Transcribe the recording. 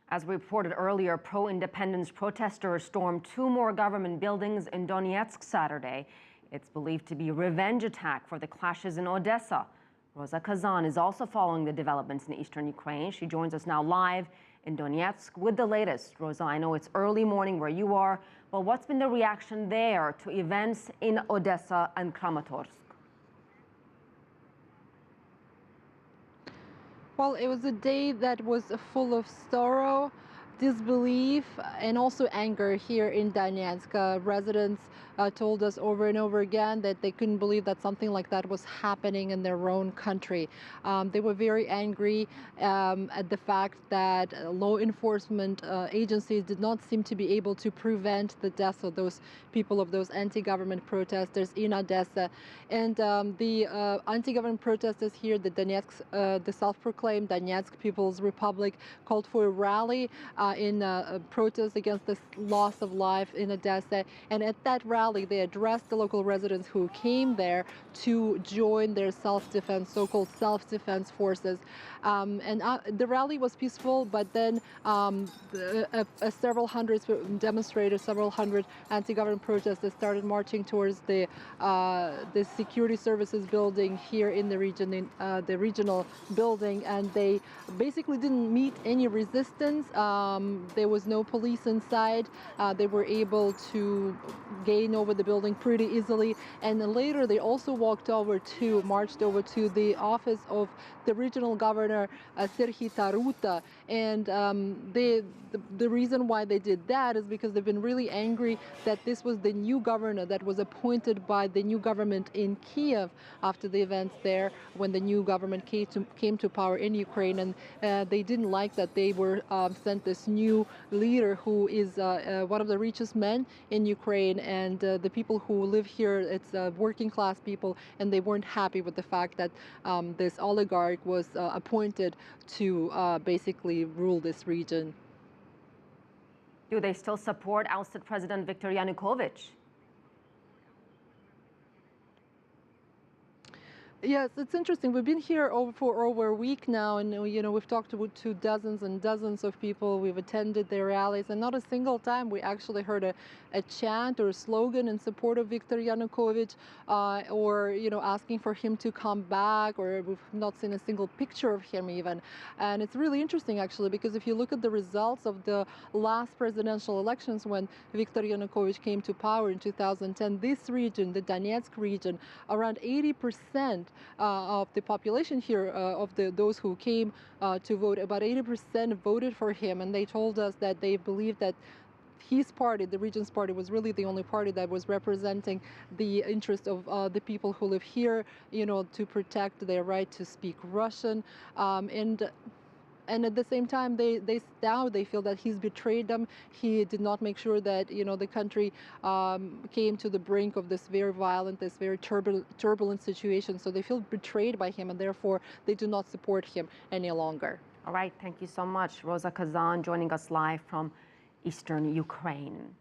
As reported earlier, pro-independence protesters stormed 2 more government buildings in Donetsk Saturday. It's believed to be a revenge attack for the clashes in Odessa. Roza Kazan is also following the developments in eastern Ukraine. She joins us now live in Donetsk with the latest. Roza, I know it's early morning where you are, but what's been the reaction there to events in Odessa and Kramatorsk? Well, it was a day that was full of sorrow, disbelief, and also anger here in Donetsk. Residents told us over and over again that they couldn't believe that something like that was happening in their own country. They were very angry at the fact that law enforcement agencies did not seem to be able to prevent the deaths of those people, of those anti-government protesters in Odessa. And the anti-government protesters here, the Donetsk, the self-proclaimed Donetsk People's Republic, called for a rally in protest against this loss of life in Odessa. And at that rally, they addressed the local residents who came there to join their self-defense, so-called self-defense forces. And the rally was peaceful, but then several hundred demonstrators, several hundred anti-government protesters started marching towards the security services building here in the region, in the regional building, and they basically didn't meet any resistance. There was no police inside. They were able to gain over the building pretty easily, and then later they also marched over to the office of the regional governor, Serhiy Taruta. And the reason why they did that is because they've been really angry that this was the new governor that was appointed by the new government in Kiev after the events there, when the new government came to power in Ukraine. And they didn't like that they were sent this new leader who is one of the richest men in Ukraine, and the people who live here, it's working class people, and they weren't happy with the fact that this oligarch was appointed to basically rule this region. Do they still support ousted President Viktor Yanukovych? Yes, it's interesting. We've been here for over a week now, and we've talked to dozens and dozens of people. We've attended their rallies, and not a single time we actually heard a chant or a slogan in support of Viktor Yanukovych, or asking for him to come back, or we've not seen a single picture of him even. And it's really interesting actually, because if you look at the results of the last presidential elections when Viktor Yanukovych came to power in 2010, this region, the Donetsk region, around 80% of the population here, of those who came to vote, about 80% voted for him, and they told us that they believe that his party, the region's party, was really the only party that was representing the interest of the people who live here, to protect their right to speak Russian, and at the same time, they feel that he's betrayed them. He did not make sure that the country came to the brink of this very violent, this very turbulent situation. So they feel betrayed by him, and therefore they do not support him any longer. All right, thank you so much, Roza Kazan, joining us live from eastern Ukraine.